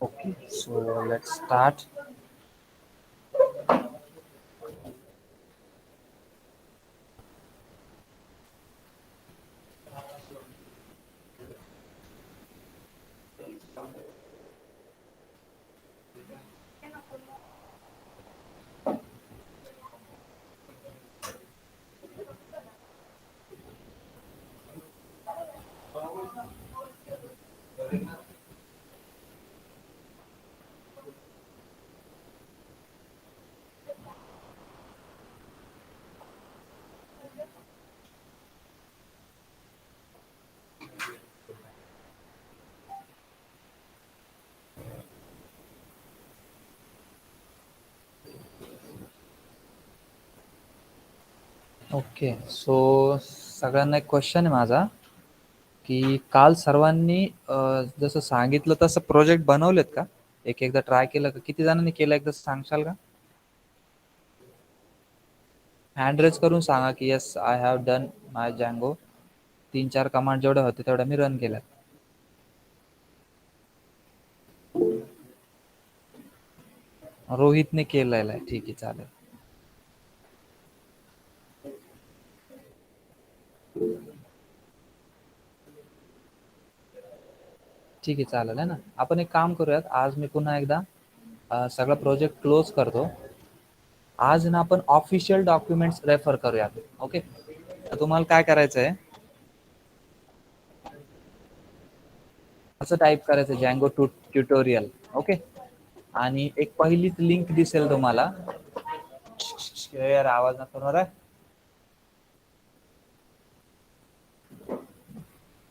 Okay, so let's start. Okay, so सगळ्यांना एक question आहे माझा, की काल सर्वांनी जसं सांगितलं तसं प्रोजेक्ट बनवलेत का? एकदा ट्राय केलं का? किती जणांनी केलं एकदा सांगशाल का? हँड रेज करून सांगा की yes I have done my Django. 3-4 command जेवढ्या होते तेवढ्या मी रन केल्या. रोहितने केलेलं आहे. ठीक आहे, चालेल. ठीक आहे, चालेल आहे ना. आपण एक काम करूयात, आज मी पुन्हा एकदा सगळा प्रोजेक्ट क्लोज करतो. आज ना आपण ऑफिशियल डॉक्युमेंट्स रेफर करूयात. ओके, तुम्हाला काय करायचं आहे, असं टाईप करायचं जँगो ट्युटोरियल. ओके, आणि एक पहिलीच लिंक दिसेल तुम्हाला. यार आवाज नको होणार आहे.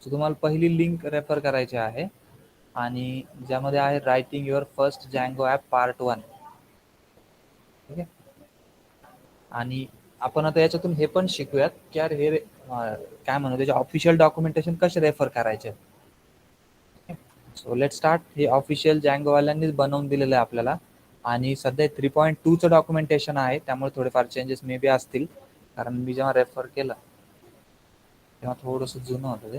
तुम्हाला पहिली लिंक रेफर करायची आहे आणि ज्यामध्ये आहे writing your first Django app part 1. ठीक आहे, आणि आपण आता याच्यातून हे पण शिकूयात की यार हे काय म्हणू, त्याचे ऑफिशियल डॉक्युमेंटेशन कसे रेफर करायचे. So let start. हे ऑफिशियल जँगोवाल्यांनीच बनवून दिलेलं आहे आपल्याला, आणि सध्या 3.2चं डॉक्युमेंटेशन आहे, त्यामुळे थोडेफार चेंजेस मे बी असतील, कारण मी जेव्हा रेफर केलं तेव्हा थोडंसं जुनं होतं ते.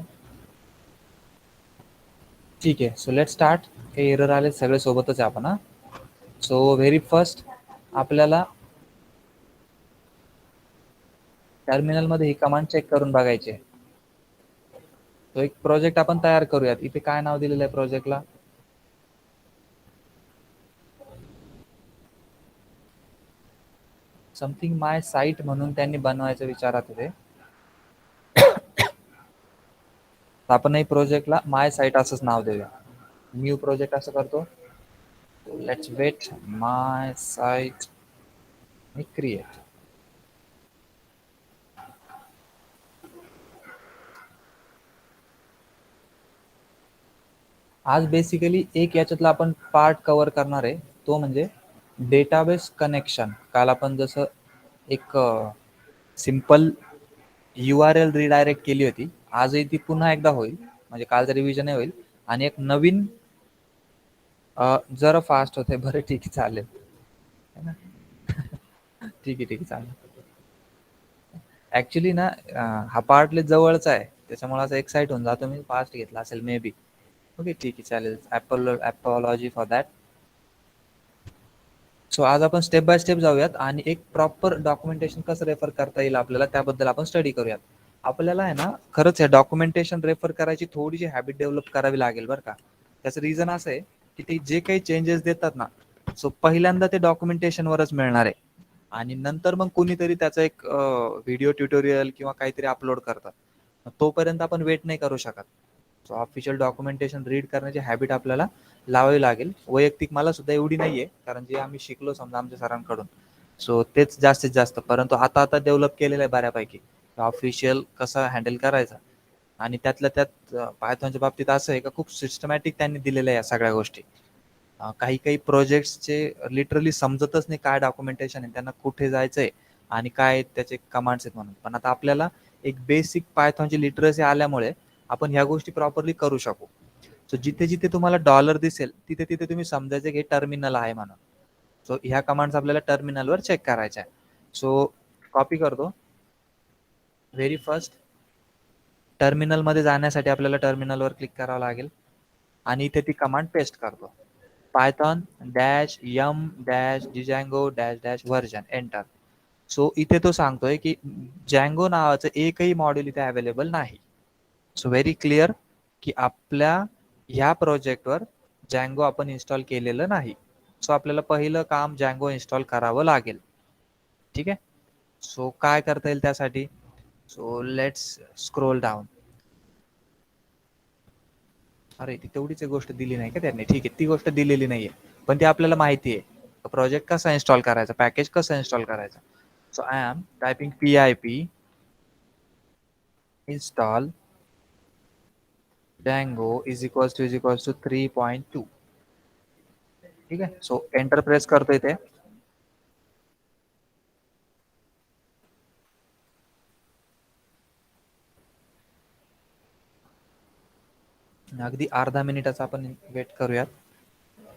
ठीक आहे, सो लेट स्टार्ट. हे एरर आले सगळे सोबतच आहे आपण. सो व्हेरी फर्स्ट आपल्याला टर्मिनलमध्ये ही कमांड चेक करून बघायची आहे. तो एक प्रोजेक्ट आपण तयार करूयात. इथे काय नाव दिलेलं आहे प्रोजेक्टला? समथिंग माय साईट म्हणून त्यांनी बनवायचं विचारात होते. आपणही प्रोजेक्टला माय साईट असंच नाव देऊया. न्यू प्रोजेक्ट असं करतो. Let's wait my site create. आज बेसिकली एक याच्यातला आपण पार्ट कव्हर करणार आहे, तो म्हणजे डेटाबेस कनेक्शन. काल आपण जसं एक सिंपल URL रिडायरेक्ट केली होती, आजही ती पुन्हा एकदा होईल, म्हणजे कालचं रिव्हिजन होईल. आणि एक नवीन जरा फास्ट होते. बरं, ठीक आहे, चालेल. ठीक आहे, ठीक आहे, चालेल. ऍक्च्युली ना हा पार्ट लय जवळचा आहे, त्याच्यामुळे असं एक्साइट होऊन जातो मी. फास्ट घेतला असेल मे बी. ओके, ठीक आहे, चालेल. Apology for that. सो आज आपण स्टेप बाय स्टेप जाऊयात आणि एक प्रॉपर डॉक्युमेंटेशन कसं रेफर करता येईल आपल्याला, त्याबद्दल आपण स्टडी करूयात. आपल्याला आहे ना, खरंच हे डॉक्युमेंटेशन रेफर करायची थोडीशी हॅबिट डेव्हलप करावी लागेल बरं का. त्याचं रिझन असं आहे की ते जे काही चेंजेस देतात ना, सो पहिल्यांदा ते डॉक्युमेंटेशनवरच मिळणार आहे, आणि नंतर मग कोणीतरी त्याचा एक व्हिडिओ ट्युटोरियल किंवा काहीतरी अपलोड करतात. तोपर्यंत आपण वेट नाही करू शकत. सो ऑफिशियल डॉक्युमेंटेशन रीड करण्याची हॅबिट आपल्याला लावावी लागेल. वैयक्तिक मला सुद्धा एवढी नाहीये, कारण जे आम्ही शिकलो समजा आमच्या सरांकडून, सो तेच जास्तीत जास्त. परंतु आता आता डेव्हलप केलेलं आहे बऱ्यापैकी ऑफिशियल कसा हँडल करायचा. आणि त्यातल्या त्यात पायथॉनच्या बाबतीत असं आहे का, खूप सिस्टमॅटिक त्यांनी दिलेल्या आहे या सगळ्या गोष्टी. काही काही प्रोजेक्ट्सचे लिटरली समजतच नाही काय डॉक्युमेंटेशन आहे, त्यांना कुठे जायचंय आणि काय त्याचे कमांड्स आहेत म्हणून. पण आता आपल्याला एक बेसिक पायथॉनची लिटरसी आल्यामुळे आपण ह्या गोष्टी प्रॉपरली करू शकू. सो जिथे जिथे तुम्हाला डॉलर दिसेल तिथे तिथे तुम्ही समजायचं की हे टर्मिनल आहे म्हणून. सो ह्या कमांड्स आपल्याला टर्मिनलवर चेक करायच्या आहे. सो कॉपी करतो. व्हेरी फर्स्ट टर्मिनलमध्ये जाण्यासाठी आपल्याला टर्मिनलवर क्लिक करावं लागेल आणि इथे ती कमांड पेस्ट करतो. Python dash m dash Django dash dash version enter. So इथे तो सांगतोय की जँगो नावाचं एकही मॉड्यूल इथे अवेलेबल नाही. सो व्हेरी क्लिअर की आपल्या ह्या प्रोजेक्टवर जँगो आपण इन्स्टॉल केलेलं नाही. सो आपल्याला पहिलं काम जँगो इन्स्टॉल करावं लागेल. ठीक आहे. सो काय करता येईल त्यासाठी? So let's scroll down. अरे ती तेवढीच गोष्ट दिली नाही का त्यांनी? ठीक आहे, ती गोष्ट दिलेली नाहीये, पण ती आपल्याला माहिती आहे. प्रोजेक्ट कसा इन्स्टॉल करायचा, पॅकेज कसं इन्स्टॉल करायचं. So I am typing pip install Django is equals to 3.2. ठीक आहे. सो एंटर प्रेस करतो इथे. अगदी अर्धा मिनिटाचा आपण वेट करूयात.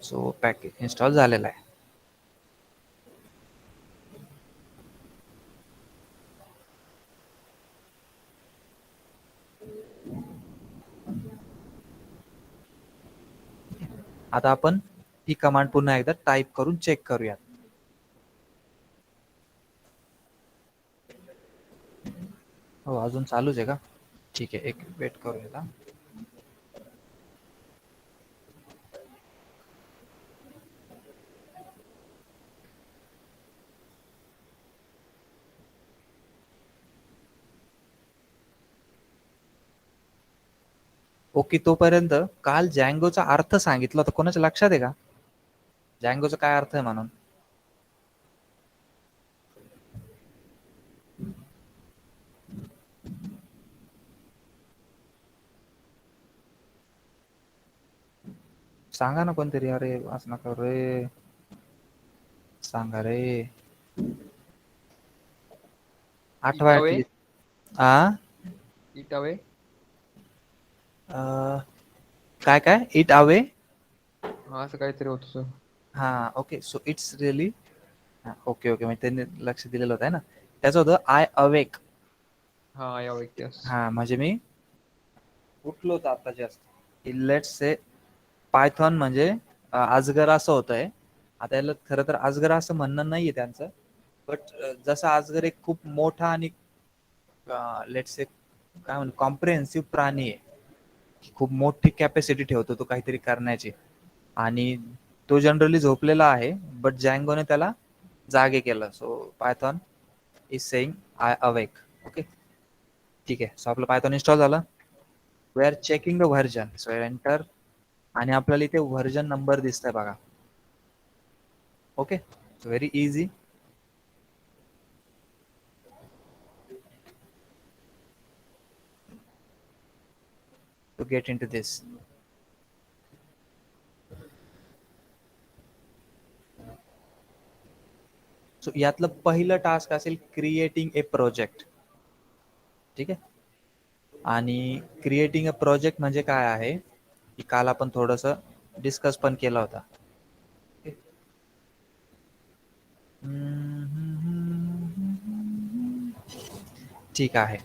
सो पॅकेज इन्स्टॉल झालेला आहे. आता आपण ही कमांड पुन्हा एकदा टाईप करून चेक करूयात. हो, अजून चालूच आहे का? ठीक आहे, एक वेट करूया. ओके, तोपर्यंत काल जँगोचा अर्थ सांगितला होता, कोणाच्या लक्षात आहे का जँगोचा काय अर्थ आहे म्हणून? सांगा ना कोणतरी. अरे असं नका रे, सांगा रे, आठवा ऍटलीस्ट. It away. काय काय इट अवे? असं काहीतरी होतं सर. हा okay. So it's really okay okay, म्हणजे त्यांनी लक्ष दिलेलं होतं ना. त्याचं होतं आय अवेक. हा या व्यक्तीस. हा म्हणजे मी उठलो होतो आता जास्त. लेट्स से पायथॉन म्हणजे अजगर असं होतंय. आता याला खरं तर अजगर असं म्हणणं नाहीये त्यांचं, बट जसा अजगर एक खूप मोठा आणि लेट्स से काय म्हणू कॉम्प्रिहेन्सिव्ह प्राणी आहे. खूप मोठी कॅपॅसिटी ठेवतो तो काहीतरी करण्याची, आणि तो जनरली झोपलेला आहे, बट जँगोने त्याला जागे केलं. So Python is saying I awake. Okay ठीक आहे. सो आपलं पायथॉन इन्स्टॉल झालं. We are checking the version. So enter, आणि आपल्याला इथे व्हर्जन नंबर दिसतंय बघा. Okay, so very easy. To get into this. So यातलं पहिलं टास्क असेल क्रिएटिंग ए प्रोजेक्ट. ठीक आहे. आणि क्रिएटिंग अ प्रोजेक्ट म्हणजे काय आहे, की काल आपण थोडस डिस्कस पण केला होता. ठीक आहे.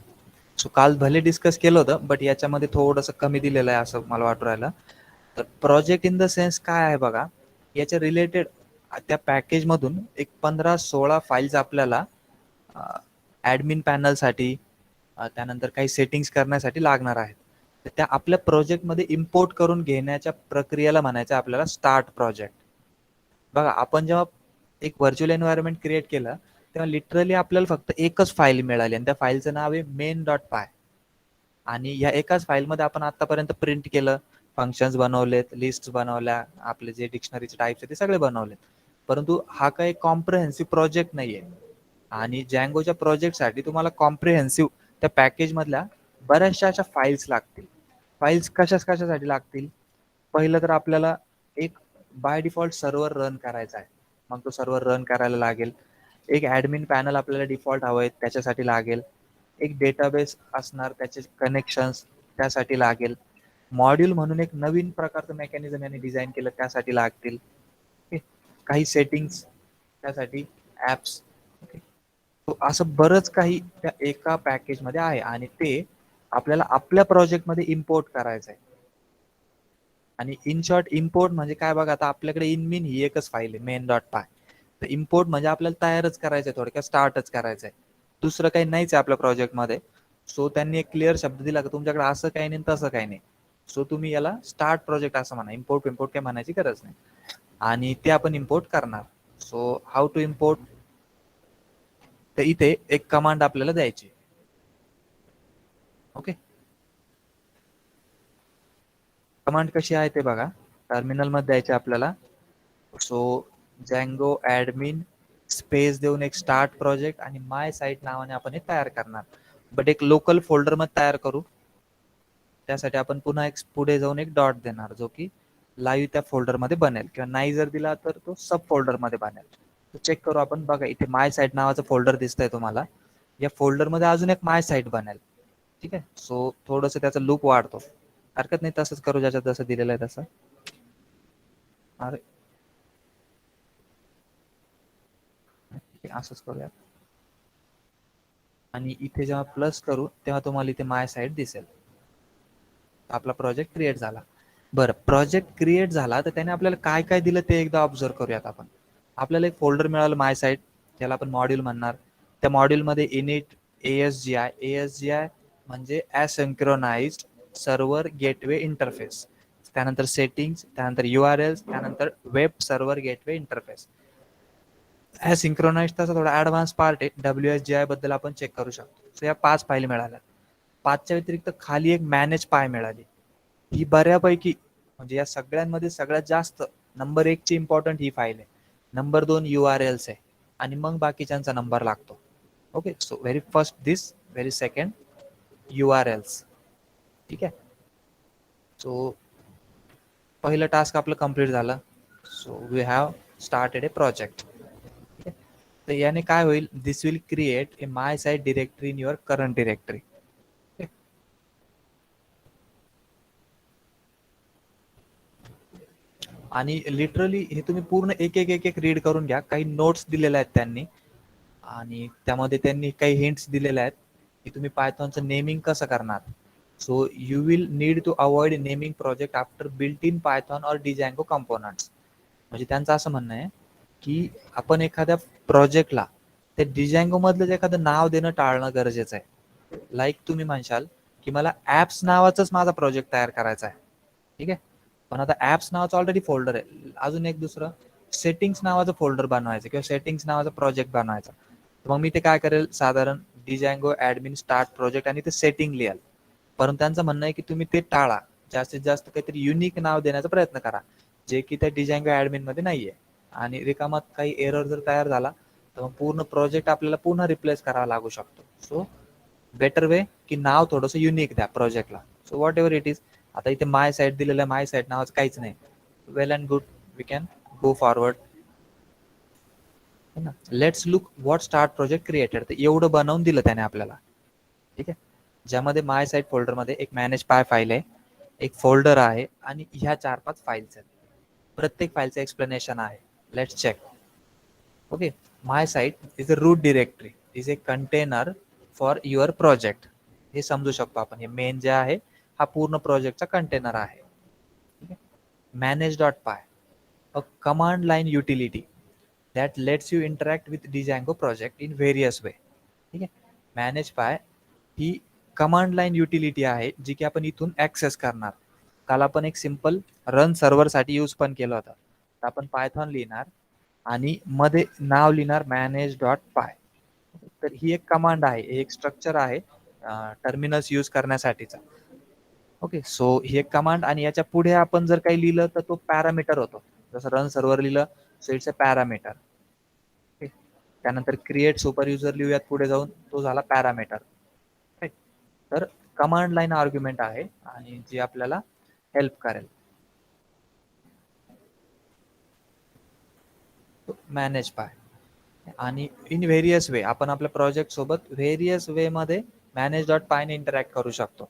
सो काल भले डिस्कस केलं होतं, बट याच्यामध्ये थोडंसं कमी दिलेलं आहे असं मला वाटू राहिलं. तर प्रोजेक्ट इन द सेन्स काय आहे बघा, याच्या रिलेटेड त्या पॅकेजमधून एक 15-16 फाईल्स आपल्याला ॲडमिन पॅनलसाठी, त्यानंतर काही सेटिंग्स करण्यासाठी लागणार आहेत. तर त्या आपल्या प्रोजेक्टमध्ये इम्पोर्ट करून घेण्याच्या प्रक्रियेला म्हणायचं आपल्याला स्टार्ट प्रोजेक्ट. बघा, आपण जेव्हा एक व्हर्च्युअल एन्व्हायरमेंट क्रिएट केलं, तेव्हा लिटरली आपल्याला फक्त एकच फाईल मिळाली, आणि त्या फाईलचं नाव आहे main.py. आणि या एकाच फाईलमध्ये आपण आतापर्यंत प्रिंट केलं, फंक्शन्स बनवलेत, लिस्ट बनवल्या, आपले जे डिक्शनरीचे टाइप्स आहेत ते सगळे बनवलेत. परंतु हा काही कॉम्प्रिहेन्सिव्ह प्रोजेक्ट नाहीये. आणि जँगोच्या प्रोजेक्टसाठी तुम्हाला कॉम्प्रिहेन्सिव्ह त्या पॅकेजमधल्या बऱ्याचशा अशा फाईल्स लागतील. फाईल्स कशासाठी लागतील? पहिलं तर आपल्याला एक बाय डिफॉल्ट सर्व्हर रन करायचा आहे, मग तो सर्व्हर रन करायला लागेल. एक ॲडमिन पॅनल आपल्याला डिफॉल्ट हवं आहे, त्याच्यासाठी लागेल. एक डेटाबेस असणार, त्याचे कनेक्शन्स त्यासाठी लागेल. मॉड्यूल म्हणून एक नवीन प्रकारचं मेकॅनिझम यांनी डिझाईन केलं, त्यासाठी लागतील. काही सेटिंग्स त्यासाठी, ॲप्स. ओके, असं बरंच काही त्या एका पॅकेजमध्ये आहे, आणि ते आपल्याला आपल्या प्रोजेक्टमध्ये इम्पोर्ट करायचं आहे. आणि इन शॉर्ट इम्पोर्ट म्हणजे काय बघा, आता आपल्याकडे इनमिन ही एकच फाईल आहे मेन डॉट पाय. तर इम्पोर्ट म्हणजे आपल्याला तयारच करायचं आहे, थोडक्यात स्टार्टच करायचं आहे, दुसरं काही नाहीच आहे आपल्या प्रोजेक्टमध्ये. सो त्यांनी एक क्लिअर शब्द दिला की तुमच्याकडे असं काही नाही तसं काही नाही. सो तुम्ही याला स्टार्ट प्रोजेक्ट असं म्हणा, इम्पोर्ट काही म्हणायची गरज नाही. आणि ते आपण इम्पोर्ट करणार. सो हाऊ टू इम्पोर्ट, तर इथे एक कमांड आपल्याला द्यायची. ओके, कमांड कशी आहे ते बघा, टर्मिनल मध्ये द्यायचे आपल्याला. सो जँगो ऍडमिन स्पेस देऊन एक स्टार्ट प्रोजेक्ट आणि माय साईट नावाने आपण हे तयार करणार. बट एक लोकल फोल्डर मध्ये तयार करू. त्यासाठी आपण पुन्हा एक पुढे जाऊन एक डॉट देणार, जो की लाईव्ह त्या फोल्डर मध्ये बनेल, किंवा नाही जर दिला तर तो सब फोल्डर मध्ये बनेल. चेक करू आपण. बघा इथे माय साईट नावाचं फोल्डर दिसतंय तुम्हाला. या फोल्डर मध्ये अजून एक माय साईट बनेल. ठीक आहे, सो थोडस त्याचा लूप वाढतो. हरकत नाही, तसंच करू ज्याच्यात जसं दिलेलं आहे तसं. अरे असंच करूया. आणि इथे जेव्हा प्लस करू तेव्हा तुम्हाला इथे माय साईट दिसेल. आपला प्रोजेक्ट क्रिएट झाला. बरं, प्रोजेक्ट क्रिएट झाला तर त्याने आपल्याला काय काय दिलं ते एकदा ऑब्झर्व करूयात आपण. आपल्याला एक फोल्डर मिळालं माय साईट, त्याला आपण मॉड्यूल म्हणणार. त्या मॉड्यूलमध्ये इनिट ASGI म्हणजे असिंक्रोनाइज्ड सर्व्हर गेटवे इंटरफेस, त्यानंतर सेटिंग्स, त्यानंतर URLs, त्यानंतर वेब सर्व्हर गेटवे इंटरफेस. असिंक्रोनाइज्ड त्याचा थोडा ऍडव्हान्स पार्ट आहे. WSGI बद्दल आपण चेक करू शकतो. सो या 5 फाईल मिळाल्या. 5च्या व्यतिरिक्त खाली एक मॅनेज पाय मिळाली. ही बऱ्यापैकी म्हणजे या सगळ्यांमध्ये सगळ्यात जास्त नंबर 1 ची इम्पॉर्टंट ही फाईल आहे. नंबर 2 URLs आहे, आणि मग बाकीच्यांचा नंबर लागतो. Okay, so very first this, very second URLs. ठीक आहे, सो पहिलं टास्क आपलं कम्प्लीट झालं. So we have started a project. तर याने काय होईल, this will create a my site directory in your current directory. आणि लिटरली हे तुम्ही पूर्ण एक एक एक एक रीड करून घ्या. काही नोट्स दिलेल्या आहेत त्यांनी, आणि त्यामध्ये त्यांनी काही हिंट्स दिलेल्या आहेत की तुम्ही पायथॉनचं नेमिंग कसं करणार. So you will need to avoid naming project after built in Python or Django components. म्हणजे त्यांचं असं म्हणणं आहे की आपण एखाद्या प्रोजेक्टला ते डिजँगो मधलं एखादं नाव देणं टाळणं गरजेचं आहे. लाईक तुम्ही म्हणशाल की मला ऍप्स नावाचंच माझा प्रोजेक्ट तयार करायचा आहे. ठीक आहे, पण आता ऍप्स नावाचं ऑलरेडी फोल्डर आहे. अजून एक दुसरं सेटिंग्स नावाचं फोल्डर बनवायचं, किंवा सेटिंग्स नावाचा प्रोजेक्ट बनवायचा. तर मग मी ते काय करेल, साधारण डिजँगो ऍडमिन स्टार्ट प्रोजेक्ट आणि ते सेटिंग लिहाल. परंतु त्यांचं म्हणणं आहे की तुम्ही ते टाळा. जास्तीत जास्त काहीतरी युनिक नाव देण्याचा प्रयत्न करा, जे की त्या डिजँगो ऍडमिन मध्ये नाहीये. आणि रिकामात काही एरर जर तयार झाला तर मग पूर्ण प्रोजेक्ट आपल्याला पुन्हा रिप्लेस करावा लागू शकतो. सो बेटर वे की नाव थोडंसं युनिक द्या प्रोजेक्टला. So what ever it is. आता इथे माय साईट दिलेलं आहे, माय साईट नावाचं काहीच नाही. Well and good, we can go forward. Let's look what start project created. तर एवढं बनवून दिलं त्याने आपल्याला. ठीक आहे, ज्यामध्ये माय साईट फोल्डर मध्ये एक मॅनेज पाय फाईल आहे, एक फोल्डर आहे, आणि ह्या 4-5 फाईल्स आहेत. प्रत्येक फाईलचं एक्सप्लेनेशन आहे. Let's check. Okay, my site is a root directory, is a container for your project. हे समजू शकतो आपण. हे मेन जे आहे हा पूर्ण प्रोजेक्टचा कंटेनर आहे. manage.py, a command line utility that lets you interact with Django project in various way. ठीक आहे, manage.py ही कमांड लाईन युटिलिटी आहे, जी की आपण इथून ऍक्सेस करणार. काल आपण एक सिंपल रन सर्व्हर साठी यूज पण केलं होतं. आपण पायथॉन लिहिणार आणि मध्ये नाव लिहिणार manage.py. तर ही एक कमांड आहे, एक स्ट्रक्चर आहे टर्मिनल्स यूज करण्यासाठीचा. ओके, सो ही एक कमांड, आणि याच्या पुढे आपण जर काही लिहिलं तर तो पॅरामीटर होतो. जसं रन सर्व्हर लिहिलं सो इट्स अ पॅरामीटर. त्यानंतर क्रिएट सुपर युजर लिहूयात पुढे जाऊन, तो झाला पॅरामीटर. तर कमांड लाईन आर्ग्युमेंट आहे, आणि जी आपल्याला हेल्प करेल. मॅनेज पाय, आणि इन व्हेरियस वे आपण आपल्या प्रोजेक्ट सोबत व्हेरियस वे मध्ये manage.py ने इंटरॅक्ट करू शकतो.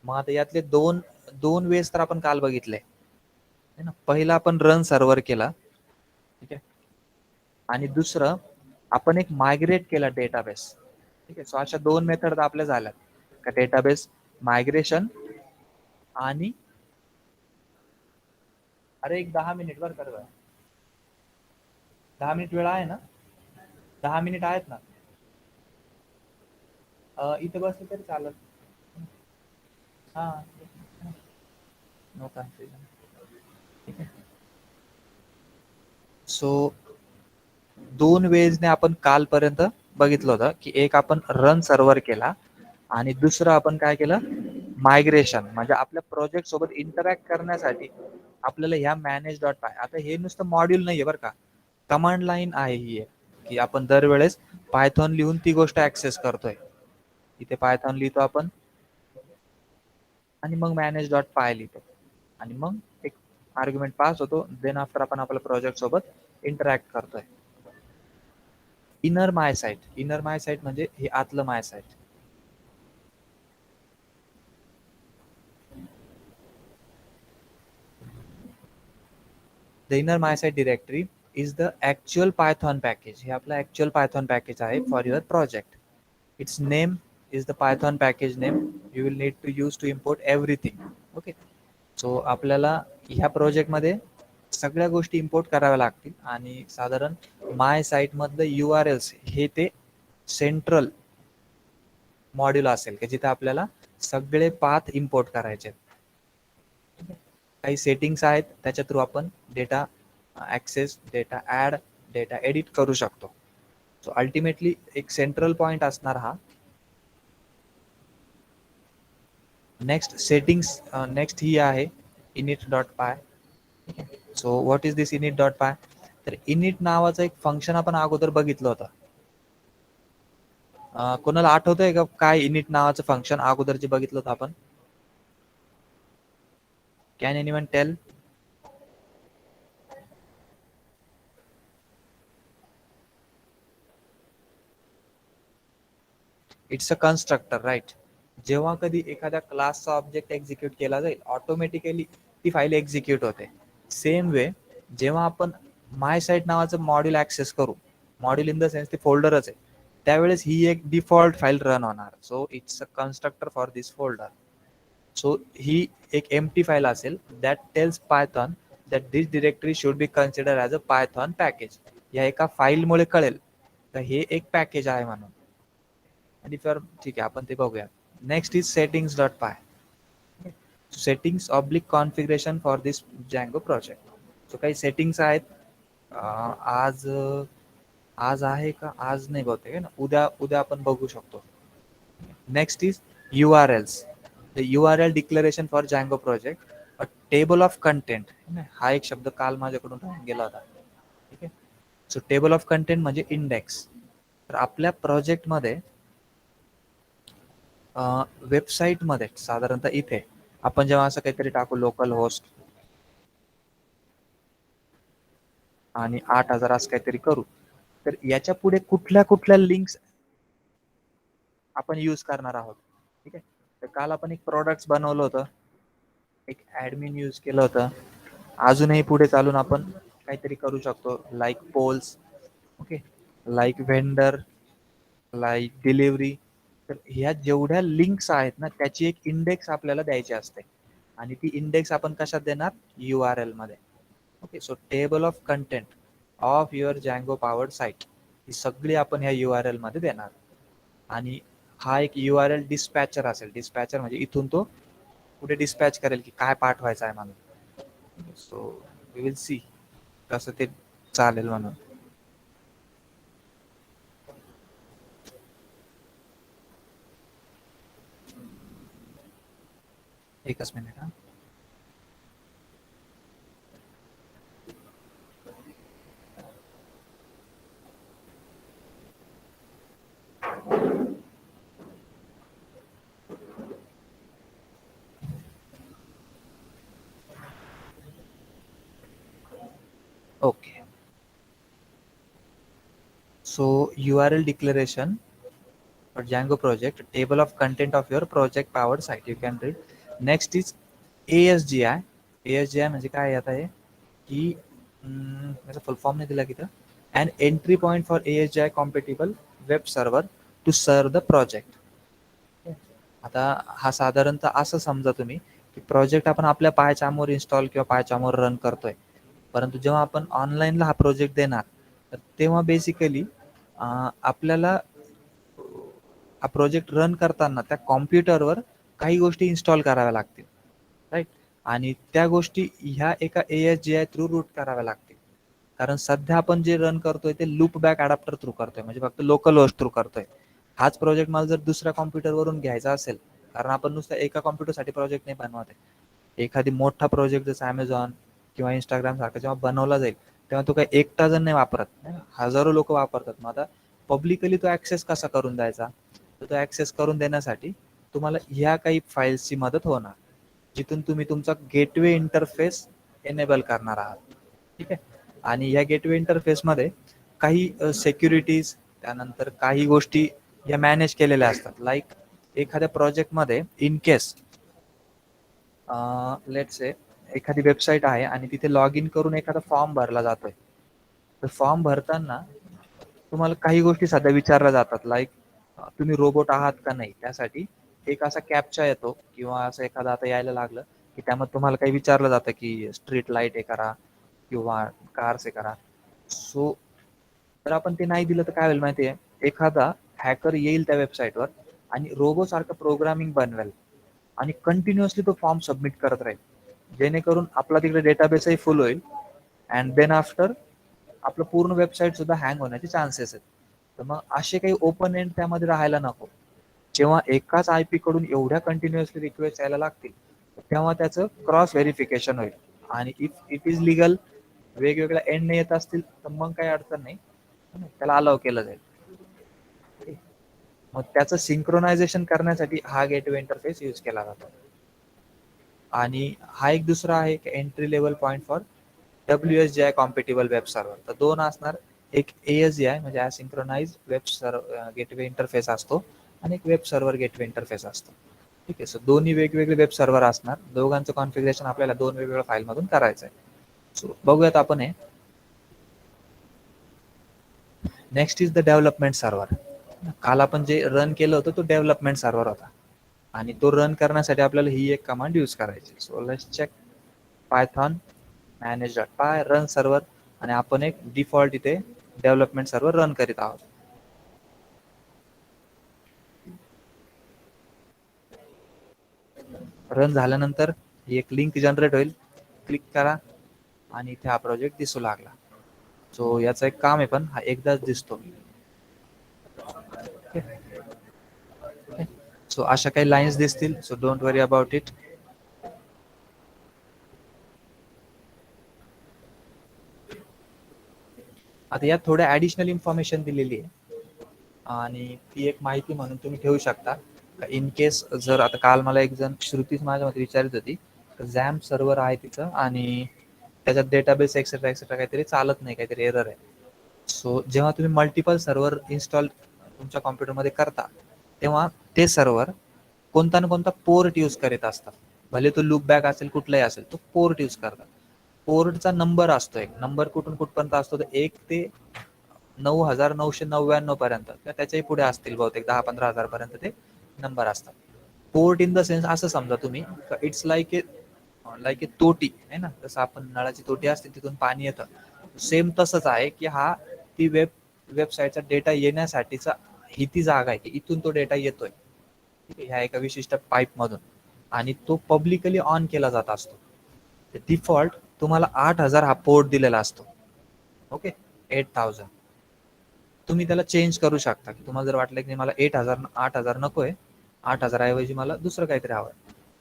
मग आता यातले दोन वेज तर आपण काल बघितले ना. पहिला आपण रन सर्व्हर केला, ठीक आहे, आणि दुसरं आपण एक मायग्रेट केला डेटाबेस. ठीक आहे, सो अशा 2 मेथड आपल्या झाल्यात. का डेटाबेस मायग्रेशन आणि अरे एक 10 मिनिट वर कर बरं. 10 मिनिट वेळ आहे ना? 10 मिनिट आहेत ना? इथे बसलं तरी चालत. हा, नो कन्फ्युजन. ठीक आहे. सो 2 वेजने आपण कालपर्यंत बघितलं होतं की एक आपण रन सर्व्हर केला आणि दुसरं आपण काय केलं, मायग्रेशन. म्हणजे आपल्या प्रोजेक्ट सोबत इंटरॅक्ट करण्यासाठी आपल्याला ह्या मॅनेज डॉट पाय, आता हे नुसतं मॉड्यूल नाहीये बरं का, कमांड लाईन आहे ही एक, की आपण दरवेळेस पायथॉन लिहून ती गोष्ट ऍक्सेस करतोय. इथे पायथॉन लिहितो आपण आणि मग मॅनेज डॉट पाय लिहितो आणि मग एक आर्ग्युमेंट पास होतो. देन आफ्टर आपण आपल्या प्रोजेक्ट सोबत इंटरॅक्ट करतोय. Inner my site, inner my site म्हणजे हे आतलं my site. The inner my site directory is the actual Python package. हे आपलं ऍक्च्युअल पायथॉन पॅकेज आहे for your project. Its name is the Python package name you will need to use to import everything. Okay. So आपल्याला ह्या प्रोजेक्टमध्ये सगळ्या गोष्टी import कराव्या लागतील आणि साधारण माय साईट मधलं URLs हे ते सेंट्रल मॉड्यूल असेल की जिथे आपल्याला सगळे पाथ इम्पोर्ट करायचे आहेत. काही सेटिंग्स आहेत त्याच्या थ्रू आपण data access, data add, data edit करू शकतो. सो अल्टिमेटली एक सेंट्रल पॉइंट असणार हा. नेक्स्ट सेटिंग्स, नेक्स्ट ही आहे init dot py. So what is this init dot py? तर init नावाचं एक फंक्शन आपण अगोदर बघितलं होतं. कोणाला आठवतंय का काय init नावाचं फंक्शन अगोदर जे बघितलं होतं आपण? Can anyone tell? It's a constructor, right. जेव्हा कधी एखाद्या क्लासचा ऑब्जेक्ट एक्झिक्यूट केला जाईल ऑटोमॅटिकली ती फाईल एक्झिक्यूट होते. सेम वे जेव्हा आपण माय साईट नावाचं मॉड्यूल ऍक्सेस करू, मॉड्यूल इन द सेन्स ते फोल्डरच आहे, त्यावेळेस ही एक डिफॉल्ट फाईल रन होणार. So it's a constructor for this folder. So ही एक एम्प्टी फाईल असेल that tells Python that this directory should be consider as a Python package. या एका फाईलमुळे कळेल तर हे एक पॅकेज आहे म्हणून. आणि ठीक आहे, आपण ते बघूया. Next is settings dot py. Settings oblique configuration for this Django project. So काही सेटिंग्स आहेत. आज आज आहे का? आज नाही बहुतेक आहे ना, उद्या उद्या आपण बघू शकतो. Next is URLs. The URL declaration for Django project. A table of content, हा एक शब्द काल माझ्याकडून राहून गेला होता. ठीक आहे. सो टेबल ऑफ कंटेंट म्हणजे इंडेक्स. तर आपल्या प्रोजेक्टमध्ये वेबसाईटमध्ये साधारणतः इथे आपण जेव्हा असं काहीतरी टाकू लोकल होस्ट आणि 8000 असं काहीतरी करू, तर याच्या पुढे कुठल्या कुठल्या लिंक्स आपण यूज करणार आहोत. ठीक आहे. तर काल आपण एक प्रोडक्ट्स बनवलं होतं, एक ऍडमिन यूज केलं होतं. अजूनही पुढे चालून आपण काहीतरी करू शकतो, like polls, okay, like vendor, like delivery. तर ह्या जेवढ्या लिंक्स आहेत ना त्याची एक इंडेक्स आपल्याला द्यायची असते आणि ती इंडेक्स आपण कशात देणार? URL मध्ये. Okay. So table of content of your Django powered site ही सगळी आपण ह्या URL मध्ये देणार. आणि हा एक URL डिस्पॅचर असेल. डिस्पॅचर म्हणजे इथून तो पुढे डिस्पॅच करेल की काय पाठवायचं आहे म्हणून. सो वी विल सी कसं ते चालेल म्हणून. एकच मिनिट हा. Okay. So URL declaration for Django project, table of content of your project powered site you can read. Next is ASGI. ASGI म्हणजे काय आता आहे की त्याचा फुल फॉर्म नाही दिला की तर an entry point for ASGI compatible web server to serve the project. आता हा साधारणतः असं समजा तुम्ही की प्रोजेक्ट आपण आपल्या पायाच्यामोर इन्स्टॉल किंवा पायाच्यामोर रन करतोय. परंतु जेव्हा आपण ऑनलाईनला हा प्रोजेक्ट देणार, तर तेव्हा बेसिकली आपल्याला हा प्रोजेक्ट रन करताना त्या कॉम्प्युटरवर काही गोष्टी इन्स्टॉल कराव्या लागतील, राईट? आणि त्या गोष्टी ह्या एका ASGI थ्रू रूट कराव्या लागतील. कारण सध्या आपण जे रन करतोय ते लूप बॅक अडॅप्टर थ्रू करतोय, म्हणजे फक्त लोकल होस्ट थ्रू करतोय. हाच प्रोजेक्ट मला जर दुसऱ्या कॉम्प्युटरवरून घ्यायचा असेल, कारण आपण नुसतं एका कॉम्प्युटरसाठी प्रोजेक्ट नाही बनवत आहे. एखादी मोठा प्रोजेक्ट जसं Amazon किंवा Instagram सारखा जेव्हा बनवला जाईल, तेव्हा तो काही एकटा जण नाही वापरत, हजारो लोक वापरतात. मग आता पब्लिकली तो ऍक्सेस कसा करून द्यायचा? तर तो ऍक्सेस करून देण्यासाठी तुम्हाला ह्या काही फाईल्सची मदत होणार, जिथून तुम्ही तुमचा गेटवे इंटरफेस एनेबल करणार आहात. ठीक आहे. आणि या गेटवे इंटरफेसमध्ये काही सेक्युरिटीज, त्यानंतर काही गोष्टी या मॅनेज केलेल्या असतात. लाईक एखाद्या प्रोजेक्टमध्ये इन केस लेट्स से एखादी वेबसाईट आहे आणि तिथे लॉग इन करून एखादा फॉर्म भरला जातोय. तर फॉर्म भरताना तुम्हाला काही गोष्टी सध्या विचारल्या जातात, लाईक तुम्ही रोबोट आहात का नाही. त्यासाठी एक असा कॅप्चा येतो किंवा असं एखादा आता यायला लागलं की त्यामध्ये तुम्हाला काही विचारलं जातं की स्ट्रीट लाईट हे करा किंवा कार्स हे करा. सो तर आपण ते नाही दिलं तर काय होईल माहिती आहे, एखादा हॅकर येईल त्या वेबसाईटवर आणि रोबो सारखं प्रोग्रामिंग बनवेल आणि कंटिन्युअसली तो फॉर्म सबमिट करत राहील, जेणेकरून आपला तिकडे डेटाबेसही फुल होईल अँड देन आफ्टर आपलं पूर्ण वेबसाईट सुद्धा हँग होण्याचे चान्सेस आहेत. तर मग असे काही ओपन एंड त्यामध्ये राहायला नको. जेव्हा एकाच IP कडून एवढ्या कंटिन्युअसली रिक्वेस्ट यायला लागतील, तेव्हा त्याचं क्रॉस व्हेरिफिकेशन होईल. आणि इफ इट इज लिगल, वेगवेगळ्या एंडने येत असतील तर मग काही अडचण नाही, त्याला अलाव केलं जाईल. मग त्याचं सिंक्रोनायझेशन करण्यासाठी हा गेटवे इंटरफेस यूज केला जातो. आणि हा एक दुसरा आहे entry level point for WSGI compatible web server. तर दोन असणार, एक ASGI म्हणजे असिंक्रोनाइज वेब गेटवे इंटरफेस असतो आणि एक वेब सर्व्हर गेटवे इंटरफेस असतो. ठीक आहे. सो दोन्ही वेगवेगळे वेब सर्व्हर असणार. दोघांचं कॉन्फिगरेशन आपल्याला दोन वेगवेगळ्या फाईल मधून करायचं आहे. सो बघूयात आपण हे. Next is the development server. काल आपण जे रन केलं होतं तो डेव्हलपमेंट सर्व्हर होता आणि तो रन करण्यासाठी आपल्याला ही एक कमांड यूज करायची. So let's check Python manage.py run server आणि आपण एक डिफॉल्ट इथे डेव्हलपमेंट सर्व्हर रन करीत आहोत. रन झाल्यानंतर ही एक लिंक जनरेट होईल, क्लिक करा आणि इथे हा प्रोजेक्ट दिसू लागला. सो याचं एक काम आहे, पण हा एकदाच दिसतो. सो अशा काही लाईन्स दिसतील, so don't worry about it. आता यात थोड्या ऍडिशनल इन्फॉर्मेशन दिलेली आहे आणि ती एक माहिती म्हणून तुम्ही ठेवू शकता. इन केस जर आता काल मला एक जण श्रुतीच माझ्यामध्ये विचारत होती, झॅम्प सर्व्हर आहे तिचं आणि त्याच्यात डेटाबेस एक्सेट्रा एक्सेट्रा काहीतरी चालत नाही, काहीतरी एरर आहे. सो जेव्हा तुम्ही मल्टिपल सर्व्हर इन्स्टॉल तुमच्या कॉम्प्युटरमध्ये करता, तेव्हा ते सर्व्हर कोणता ना कोणता पोर्ट यूज करीत असतात. भले तो लूप बॅक असेल, कुठलाही असेल, तो पोर्ट यूज करतात. पोर्टचा नंबर असतो, एक नंबर कुठून कुठपर्यंत असतो, तर 1 ते 9999 पर्यंत किंवा त्याच्याही पुढे असतील बहुतेक, 10-15 हजार पर्यंत ते नंबर असतात. पोर्ट इन द सेन्स असं समजा तुम्ही, इट्स लाईक ए तोटी आहे ना, जसं आपण नळाची तोटी असते तिथून पाणी येतं, सेम तसंच आहे की हा ती वेबसाईटचा डेटा येण्यासाठीचा ही ती जागा आहे की इथून तो डेटा येतोय ह्या एका विशिष्ट पाईप मधून आणि तो पब्लिकली ऑन केला जात असतो. डिफॉल्ट तुम्हाला 8000 हा पोर्ट दिलेला असतो. ओके, 8000 तुम्ही त्याला चेंज करू शकता की तुम्हाला जर वाटलं की मला 8000 नकोय, 8000 ऐवजी मला दुसरं काहीतरी हवं,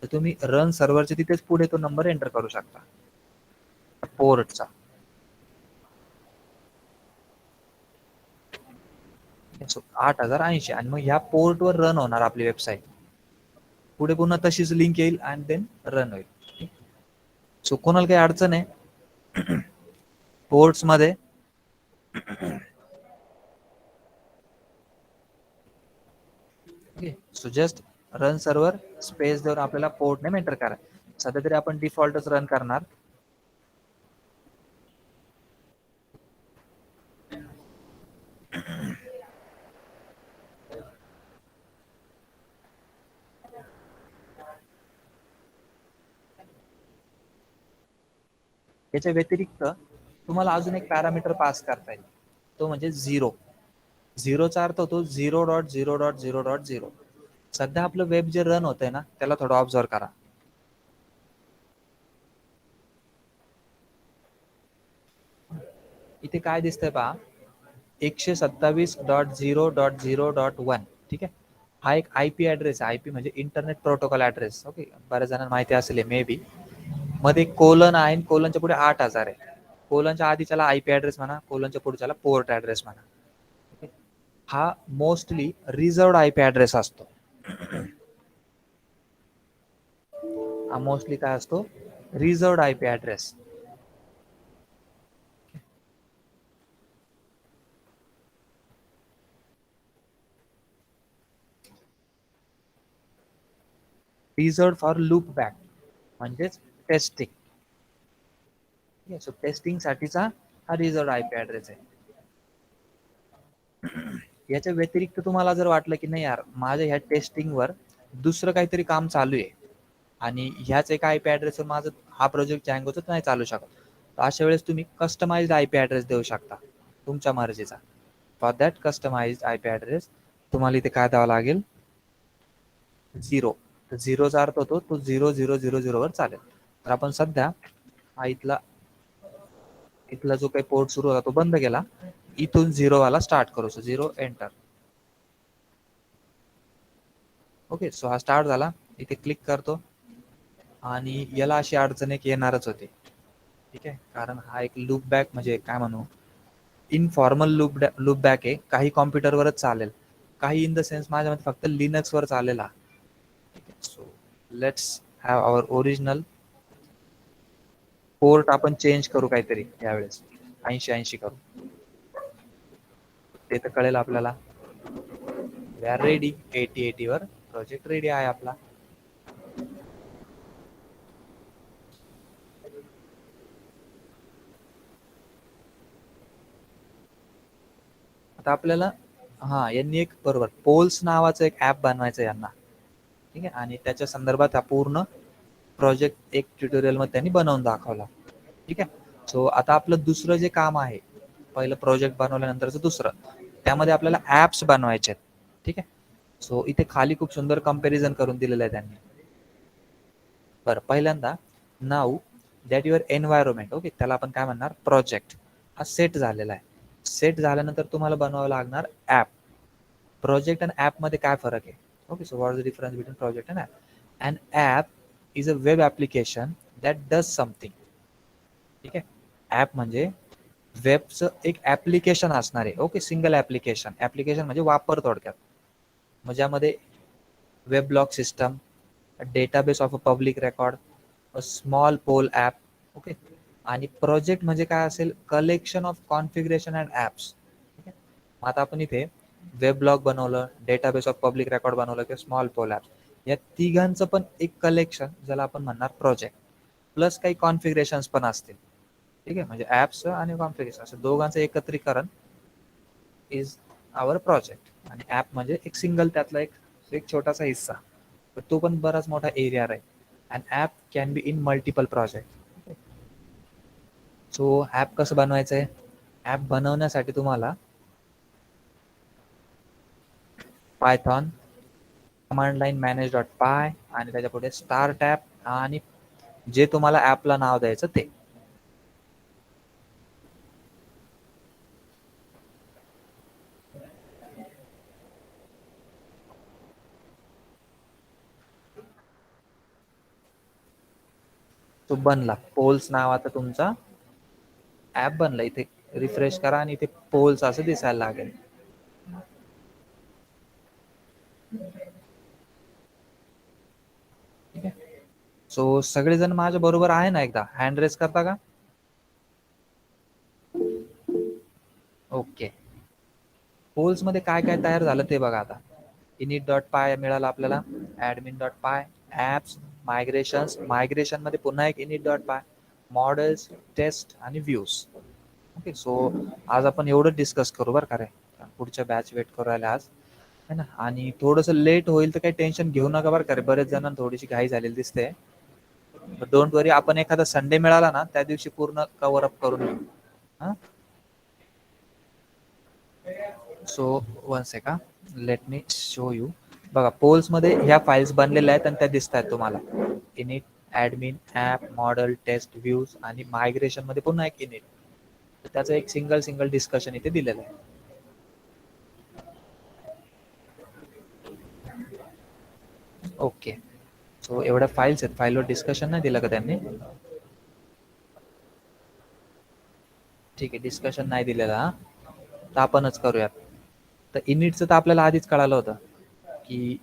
तर तुम्ही रन सर्व्हरच्या तिथेच पुढे तो नंबर एंटर करू शकता पोर्टचा. 8080 आणि मग ह्या पोर्टवर रन होणार आपली वेबसाईट. पुढे पुन्हा तशीच लिंक येईल आणि देन रन होईल. सो कोणाला काही अडचण आहे पोर्ट्स मध्ये, so just run server space देऊन आपल्याला पोर्ट नेम एंटर करा. सध्या तरी आपण डिफॉल्टच रन करणार. याच्या व्यतिरिक्त तुम्हाला अजून एक पॅरामीटर पास करता येईल, तो म्हणजे झिरो. झिरोचा अर्थ होतो 0.0.0.0. सध्या आपलं वेब जे रन होतंय ना, त्याला थोडं ऑब्झर्व करा. इथे काय दिसतंय पहा, 127.0.0.1. ठीक आहे, हा एक आयपी ऍड्रेस आहे. आयपी म्हणजे इंटरनेट प्रोटोकॉल ऍड्रेस. ओके, बऱ्याच जणांना माहिती असेल मे बी. मध्ये कोलन आहे, कोलनच्या पुढे 8000 आहे. कोलनच्या आधीच्याला आयपी ऍड्रेस म्हणा, कोलनच्या पुढच्याला पोर्ट ऍड्रेस म्हणा. हा मोस्टली रिझर्वड आयपी ऍड्रेस असतो. हा मोस्टली काय असतो, reserved IP address. Reserved for loop back म्हणजेच टेस्टिंग. सो टेस्टिंग साठीचा हा रिझर्वड आयपी ऍड्रेस आहे. याच्या व्यतिरिक्त तुम्हाला जर वाटलं की नाही यार, माझ्या ह्या टेस्टिंगवर दुसरं काहीतरी काम चालू आहे आणि ह्याच एका आयपी ऍड्रेसवर माझं हा प्रोजेक्ट जँगोचा नाही चालू शकत, तर अशा वेळेस तुम्ही कस्टमाइज्ड आयपी ऍड्रेस देऊ शकता तुमच्या मर्जीचा. For that customized IP address तुम्हाला इथे काय द्यावं लागेल, झिरो. तर झिरोचा अर्थ होतो तो 0.0.0.0 वर चालेल. तर आपण सध्या हा इथला जो काही पोर्ट सुरू होता तो बंद केला, इथून 0 वाला स्टार्ट करू. So 0 enter. ओके, सो हा स्टार्ट झाला. इथे क्लिक करतो आणि याला अशी अडचण एक येणारच होती. ठीक आहे, कारण हा एक लूप बॅक म्हणजे काय म्हणू, इनफॉर्मल लूप बॅक आहे. काही कॉम्प्युटरवरच चालेल, काही इन द सेन्स माझ्या मध्ये फक्त लिनक्स वर चालेल. So let's have our original port. आपण चेंज करू काहीतरी यावेळेस, 8080 करू. ते तर कळेल आपल्याला. We R ready. 8080 वर प्रोजेक्ट रेडी आहे आपला. आता आपल्याला यांनी एक बरोबर पोल्स नावाचं एक ऍप बनवायचं यांना. ठीक आहे, आणि त्याच्या संदर्भात हा पूर्ण प्रोजेक्ट एक ट्युटोरियल मध्ये त्यांनी बनवून दाखवला. ठीक आहे, सो आता आपलं दुसरं जे काम आहे, पहिलं प्रोजेक्ट बनवल्यानंतरचं दुसरं, त्यामध्ये आपल्याला ऍप्स बनवायचे आहेत. ठीक आहे, सो इथे खाली खूप सुंदर कंपॅरिझन करून दिलेलं आहे त्यांनी. बरं, पहिल्यांदा now that your environment. Okay, त्याला आपण काय म्हणणार, प्रोजेक्ट. हा सेट झालेला आहे. सेट झाल्यानंतर तुम्हाला बनवावं लागणार ऍप. प्रोजेक्ट आणि ऍप मध्ये काय फरक आहे? Okay, so what is the difference between project and app? And app is a web application that does something. ठीक आहे, ऍप म्हणजे वेबचं एक ऍप्लिकेशन असणार आहे. Okay, single application. ऍप्लिकेशन म्हणजे वापर थोडक्यात. मग ज्यामध्ये web block system, database of a public record, a small poll app. Okay, आणि प्रोजेक्ट म्हणजे काय असेल, collection of configuration and apps. ठीक आहे, मग आता आपण इथे वेब ब्लॉग बनवलं, डेटाबेस ऑफ पब्लिक रेकॉर्ड बनवलं किंवा स्मॉल पोल ऍप, या तिघांचं पण एक कलेक्शन ज्याला आपण म्हणणार प्रोजेक्ट. प्लस काही कॉन्फिगरेशन्स पण असतील. ठीक आहे, म्हणजे ऍप्स आणि कॉन्फिगरेशन असं दोघांचं एकत्रीकरण इज आवर प्रोजेक्ट. आणि ऍप म्हणजे एक सिंगल त्यातला एक एक छोटासा हिस्सा, पण तो पण बराच मोठा एरिया आहे. And app can be in multiple project. So app कसं बनवायचंय? ऍप बनवण्यासाठी तुम्हाला Python command line manage dot py आणि त्याच्या पुढे स्टार्ट ऍप आणि जे तुम्हाला ऍपला नाव द्यायचं ते. तो बनला, पोल्स नावाचा तुमचा ऍप बनला. इथे रिफ्रेश करा आणि इथे पोल्स असं दिसायला लागेल. ठीक आहे, सो सगळेजण माझ्या बरोबर आहे ना? एकदा हँड रेस करता का? ओके, पोल्स मध्ये काय काय तयार झालं ते बघा. आता init डॉट पाय मिळाला आपल्याला, admin dot py, apps, migrations. Migration मध्ये पुन्हा एक init dot py, models, test आणि व्ह्यूज. ओके, सो आज आपण एवढं डिस्कस करू बरं का रे, पुढच्या बॅच वेट करू राहिल्या आज, है ना. आणि थोडंसं लेट होईल तर काही टेन्शन घेऊ नका बरं का रे, बरेच जणांना थोडीशी घाई झालेली दिसते. डोंट वरी, आपण एखादा संडे मिळाला ना त्या दिवशी पूर्ण कव्हर अप करून घेऊ. हा, सो वन सेका, लेट मी शो यू. बघा पोल्स मध्ये ह्या फाईल्स बनलेल्या आहेत आणि त्या दिसत आहेत तुम्हाला. Init, admin, app, model, test, views आणि मायग्रेशन मध्ये पुन्हा एक इनिट. त्याचं एक सिंगल डिस्कशन इथे दिलेलं आहे. ओके, सो एवढ्या फाईल्स आहेत, फाईलवर डिस्कशन नाही दिलं का त्यांनी? ठीक आहे, डिस्कशन नाही दिलेलं. हा, तर आपणच करूयात. तर इनिटचं तर आपल्याला आधीच कळालं होतं की